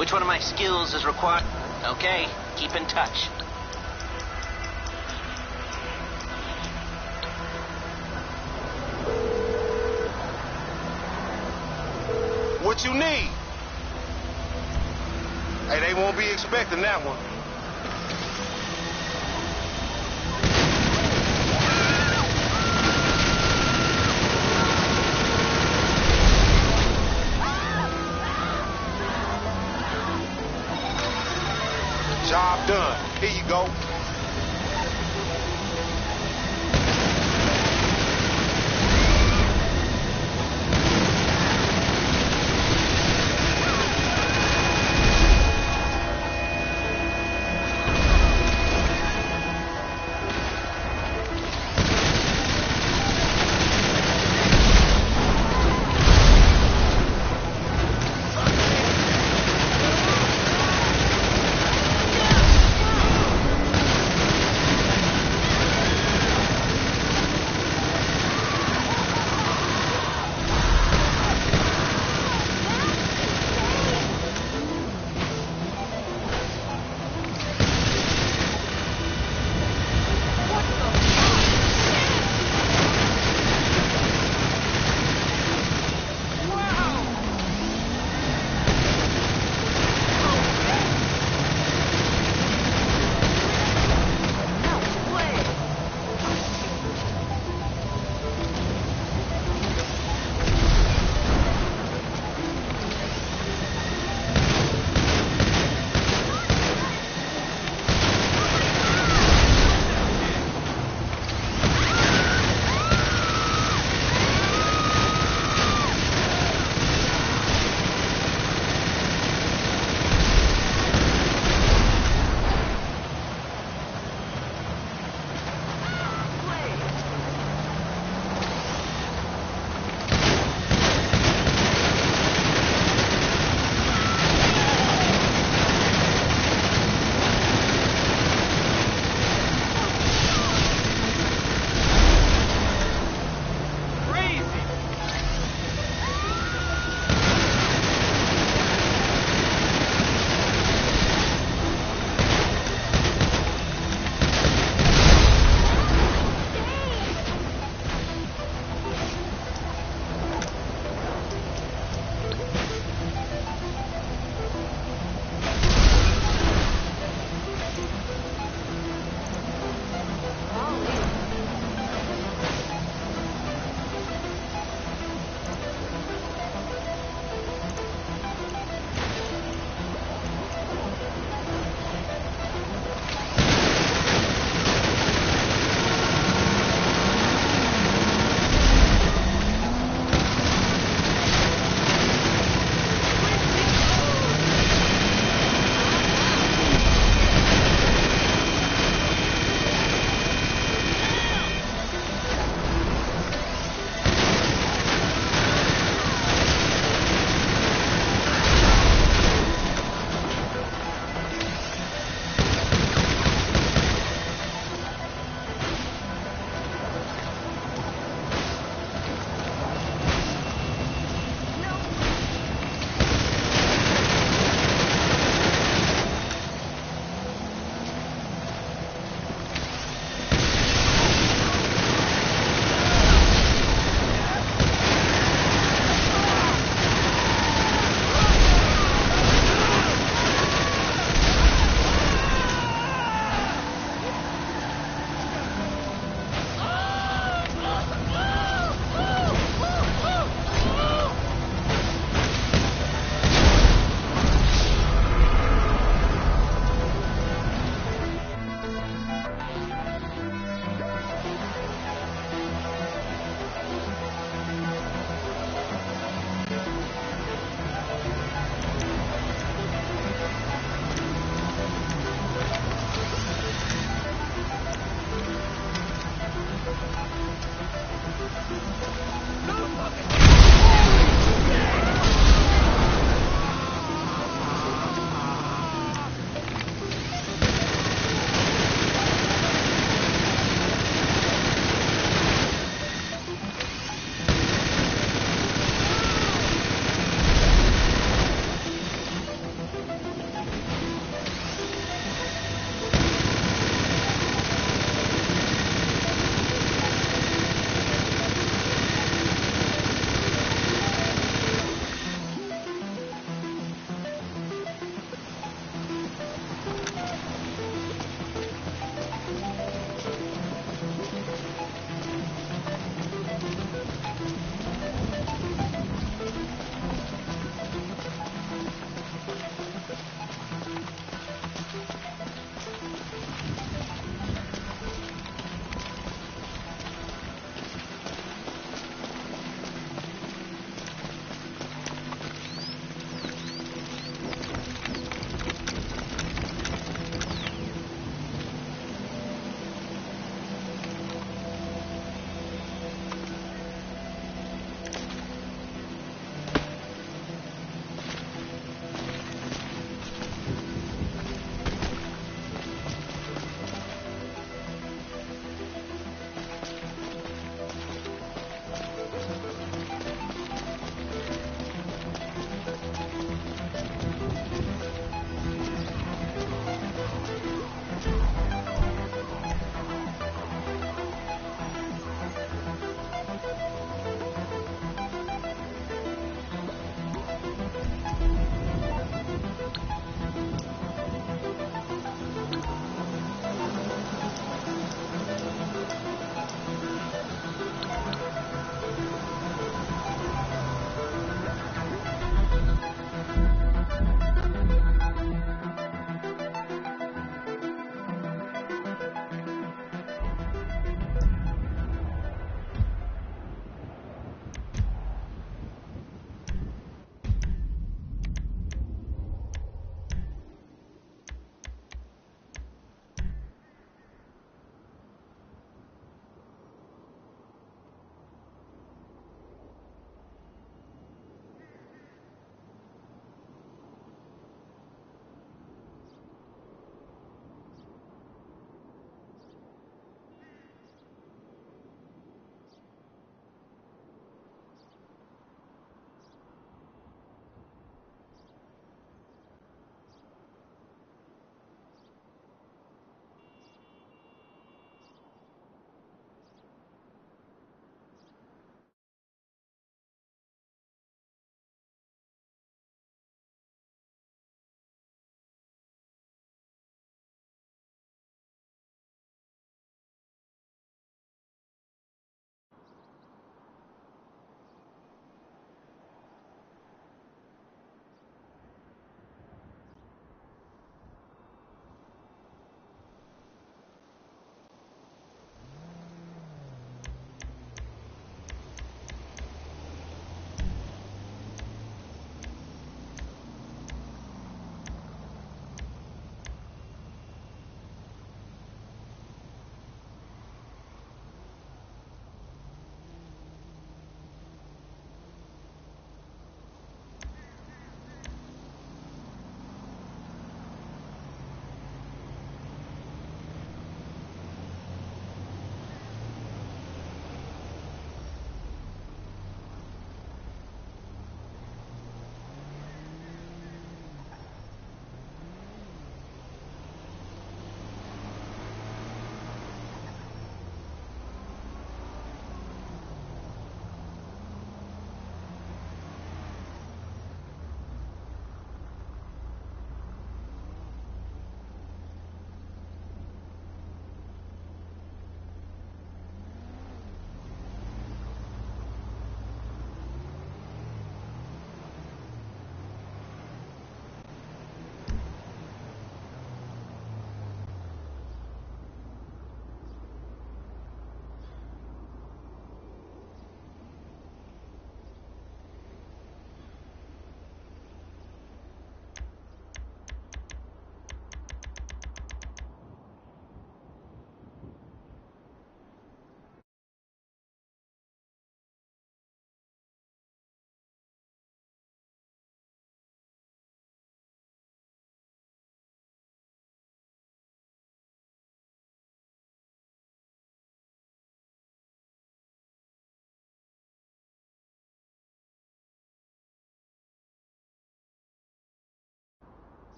Which one of my skills is required? Okay, keep in touch. What you need? Hey, they won't be expecting that one. Job done. Here you go.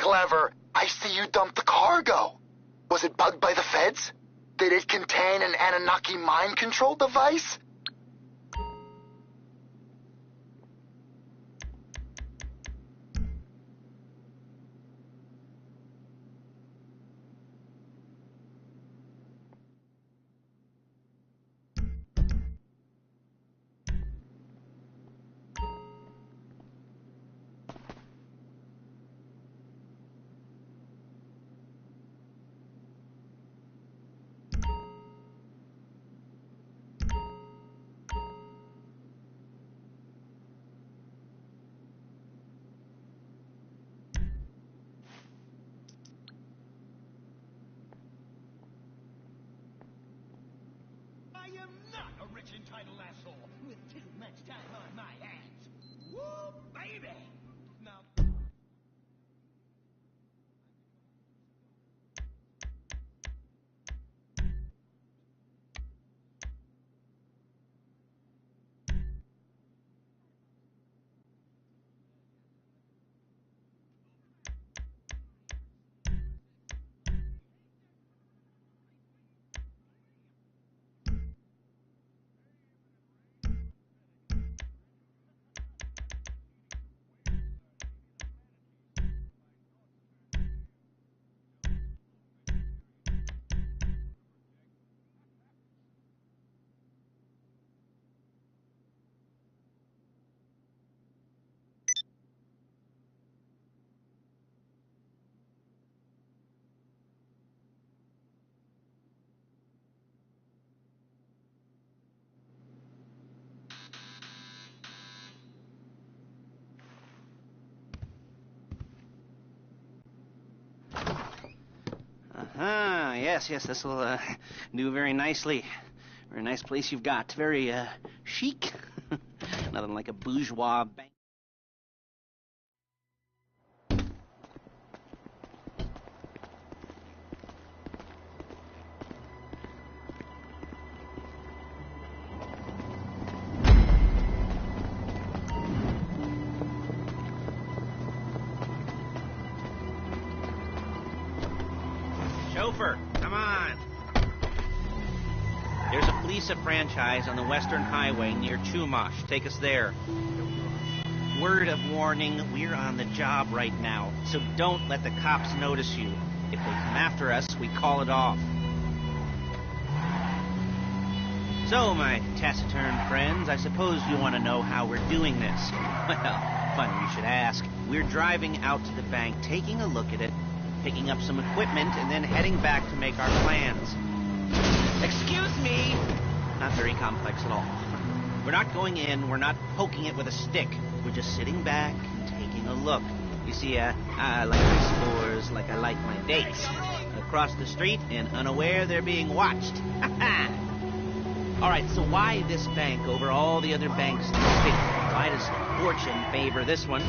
clever. I see you dumped the cargo. Was it bugged by the feds? Did it contain an Anunnaki mind control device? I am not a rich entitled asshole with too much time on my hands. Woo, baby! Now... Yes, this will do very nicely. Very nice place you've got. Very chic. Nothing like a bourgeois bank. Chauffeur, come on. There's a Fleece franchise on the Western Highway near Chumash. Take us there. Word of warning, we're on the job right now, so don't let the cops notice you. If they come after us, we call it off. So, my taciturn friends, I suppose you want to know how we're doing this. Well, funny you should ask. We're driving out to the bank, taking a look at it, picking up some equipment, and then heading back to make our plans. Excuse me! Not very complex at all. We're not going in, we're not poking it with a stick. We're just sitting back and taking a look. You see, I like my stores like I like my dates. Across the street and unaware they're being watched. All right, so why this bank over all the other banks in the state? Why does fortune favor this one?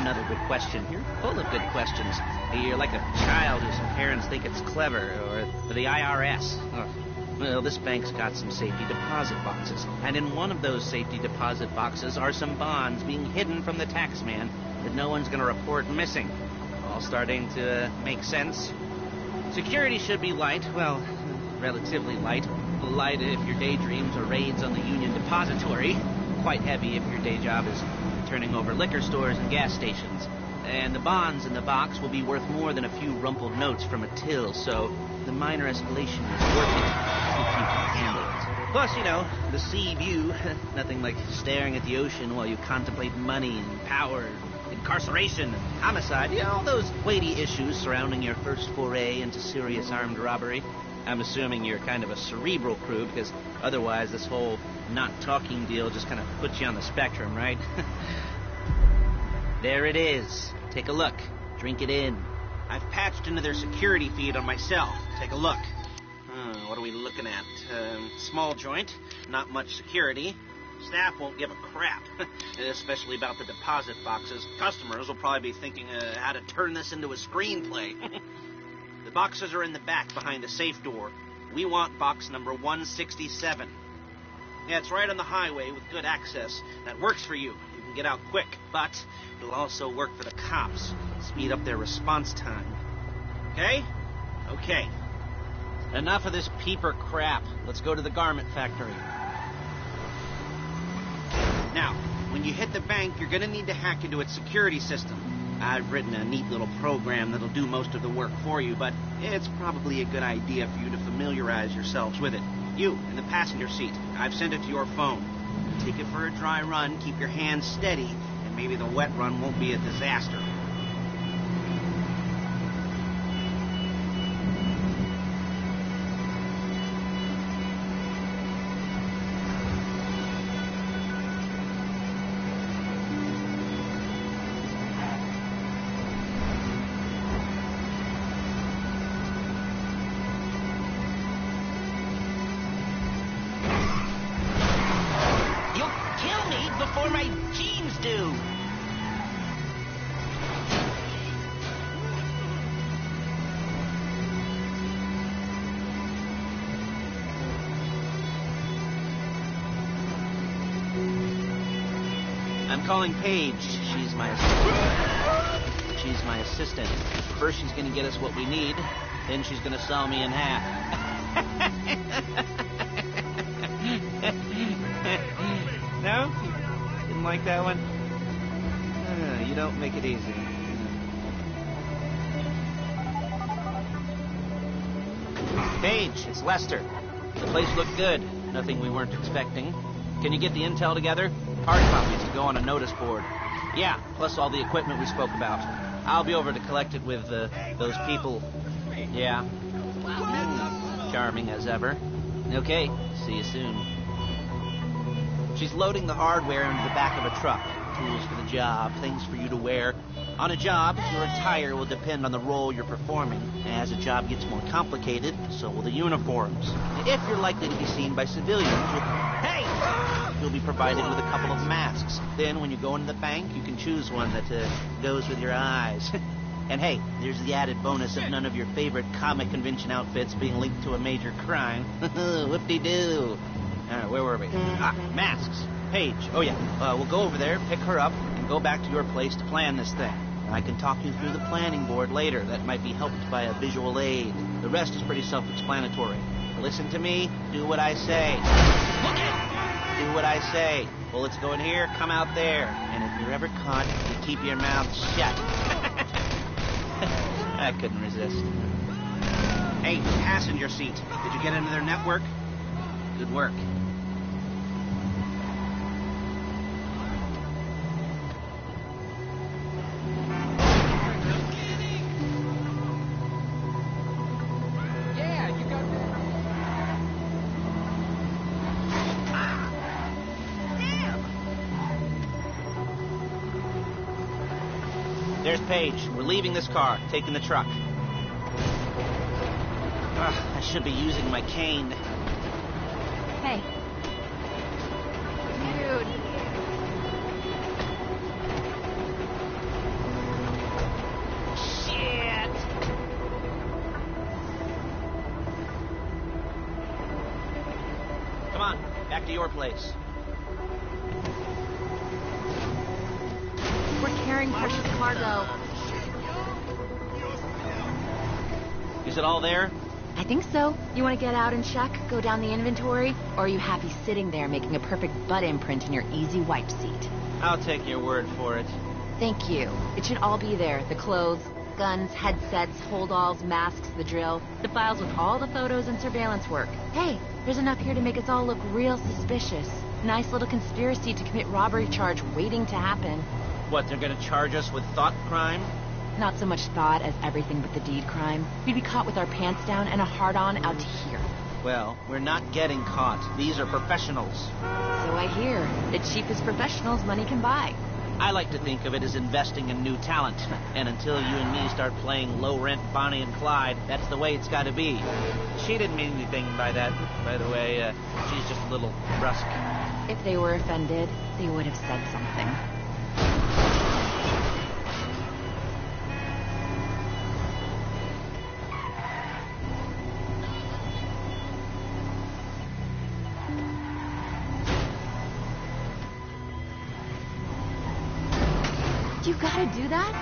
Another good question. You're full of good questions. You're like a child whose parents think it's clever, or the IRS. Well, this bank's got some safety deposit boxes, and in one of those safety deposit boxes are some bonds being hidden from the tax man that no one's going to report missing. All starting to make sense. Security should be light, well, relatively light. Light if your daydreams or raids on the Union Depository. Quite heavy if your day job is turning over liquor stores and gas stations. And the bonds in the box will be worth more than a few rumpled notes from a till, so the minor escalation is worth it if you can handle it. Plus, you know, the sea view, nothing like staring at the ocean while you contemplate money and power, incarceration and homicide, you know, all those weighty issues surrounding your first foray into serious armed robbery. I'm assuming you're kind of a cerebral crew, because otherwise this whole not talking deal just kind of puts you on the spectrum, right? There it is. Take a look. Drink it in. I've patched into their security feed on myself. Take a look. What are we looking at? Small joint. Not much security. Staff won't give a crap, especially about the deposit boxes. Customers will probably be thinking how to turn this into a screenplay. The boxes are in the back behind the safe door. We want box number 167. Yeah, it's right on the highway with good access. That works for you. You can get out quick, but it'll also work for the cops. Speed up their response time. Okay? Okay. Enough of this peeper crap. Let's go to the garment factory. Now, when you hit the bank, you're gonna need to hack into its security system. I've written a neat little program that'll do most of the work for you, but it's probably a good idea for you to familiarize yourselves with it. You, in the passenger seat, I've sent it to your phone. Take it for a dry run, keep your hands steady, and maybe the wet run won't be a disaster. Before my jeans do. I'm calling Paige. She's my assistant. First she's gonna get us what we need, then she's gonna saw me in half. No? Didn't like that one? You don't make it easy. Paige, it's Lester. The place looked good. Nothing we weren't expecting. Can you get the intel together? Hard copies to go on a notice board. Yeah, plus all the equipment we spoke about. I'll be over to collect it with those people. Yeah. Charming as ever. Okay, see you soon. She's loading the hardware into the back of a truck. Tools for the job, things for you to wear. On a job, your attire will depend on the role you're performing. As a job gets more complicated, so will the uniforms. If you're likely to be seen by civilians, you'll be provided with a couple of masks. Then, when you go into the bank, you can choose one that goes with your eyes. And hey, there's the added bonus of none of your favorite comic convention outfits being linked to a major crime. Whoop-de-doo. All right, where were we? Masks. Paige. Oh, yeah. We'll go over there, pick her up, and go back to your place to plan this thing. I can talk you through the planning board later. That might be helped by a visual aid. The rest is pretty self-explanatory. Listen to me. Do what I say. Do what I say. Bullets go in here, come out there. And if you're ever caught, you keep your mouth shut. I couldn't resist. Hey, passenger seat. Did you get into their network? Good work. There's Paige. We're leaving this car, taking the truck. I should be using my cane. Hey. Dude. Shit. Come on, back to your place. We're carrying precious cargo. Is it all there? I think so. You want to get out and check? Go down the inventory? Or are you happy sitting there making a perfect butt imprint in your easy wipe seat? I'll take your word for it. Thank you. It should all be there. The clothes, guns, headsets, hold-alls, masks, the drill. The files with all the photos and surveillance work. Hey, there's enough here to make us all look real suspicious. Nice little conspiracy to commit robbery charge waiting to happen. What, they're gonna charge us with thought crime? Not so much thought as everything but the deed crime. We'd be caught with our pants down and a hard-on out to here. Well, we're not getting caught. These are professionals. So I hear. The cheapest professionals money can buy. I like to think of it as investing in new talent. And until you and me start playing low-rent Bonnie and Clyde, that's the way it's gotta be. She didn't mean anything by that, by the way. She's just a little brusque. If they were offended, they would have said something. gotta do that?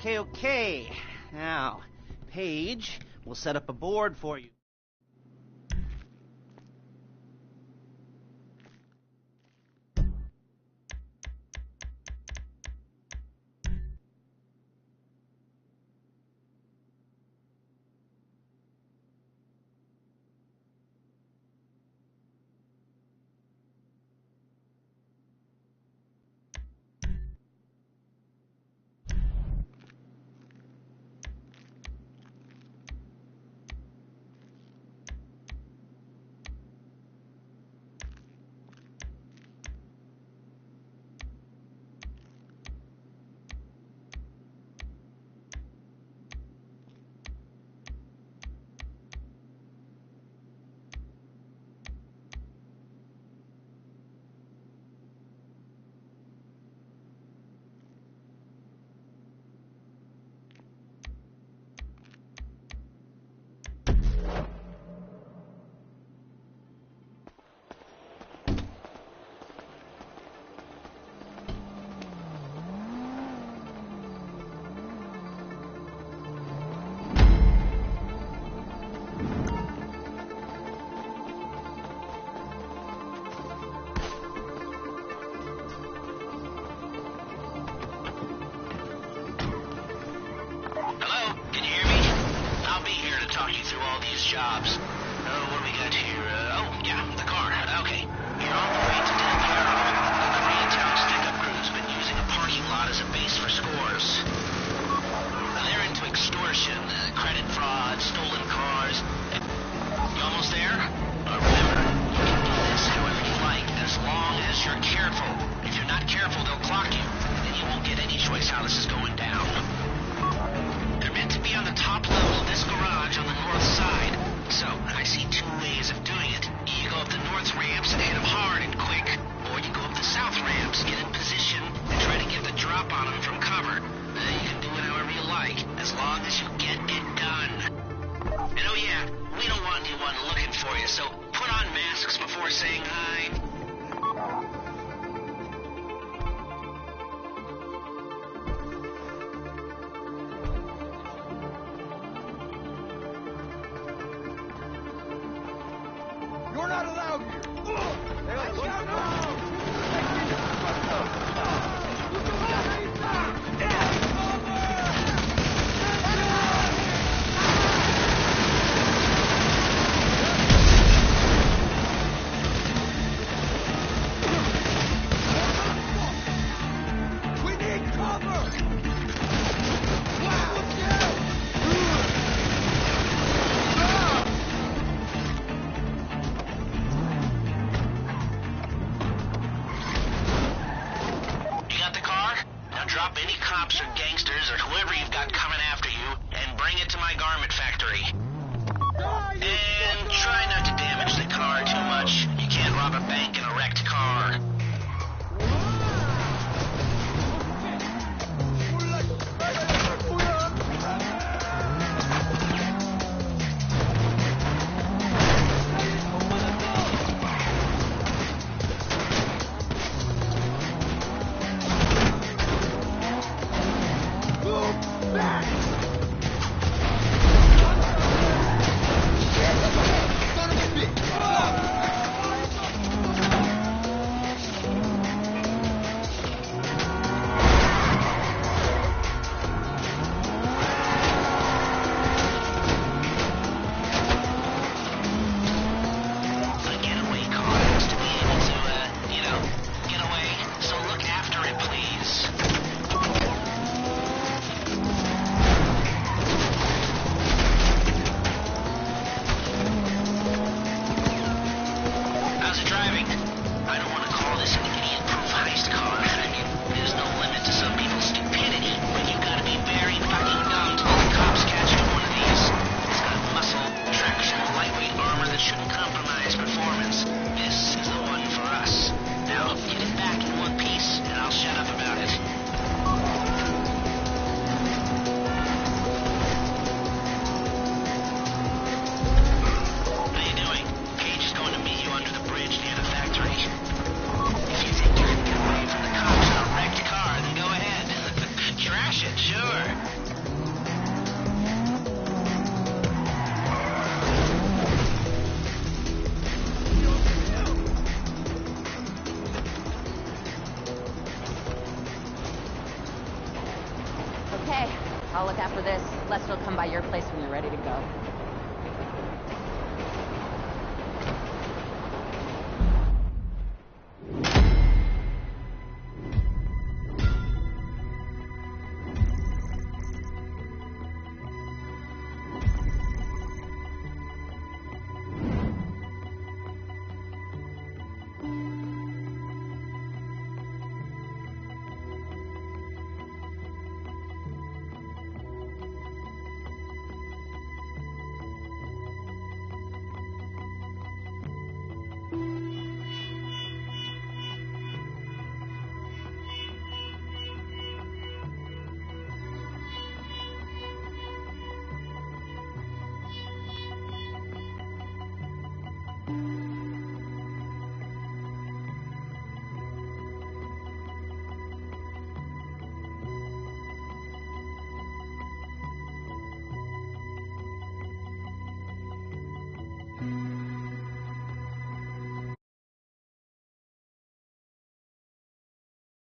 Okay. Now, Paige will set up a board for you. Jobs. What do we got here? The car. Okay. You're on the way to take care of the Koreatown stick-up crew's been using a parking lot as a base for scores. They're into extortion, credit fraud, stolen cars. You almost there? Remember, you can do this however you like, as long as you're careful. If you're not careful, they'll clock you, and then you won't get any choice how this is going down. They're meant to be on the top level of this garage on the north side. So, I see two ways of doing it. You go up the north ramps and hit them hard and quick, or you go up the south ramps, get in position, and try to get the drop on them from cover. You can do it however you like, as long as you get it done. And oh yeah, we don't want anyone looking for you, so put on masks before saying hi. You're not allowed here! We need cover! Drop any cops or gangsters or whoever you've got coming after you and bring it to my garment factory. And try not to damage the car too much. You can't rob a bank in a wrecked car. that shouldn't compromise performance. This is the one for us. Now, get it back in one piece, and I'll shut up about it. How you doing? Paige is going to meet you under the bridge near the factory. If you think you can get away from the cops in a wrecked car, then go ahead. Trash it, sure. Okay, I'll look after this. Lester will come by your place when you're ready to go.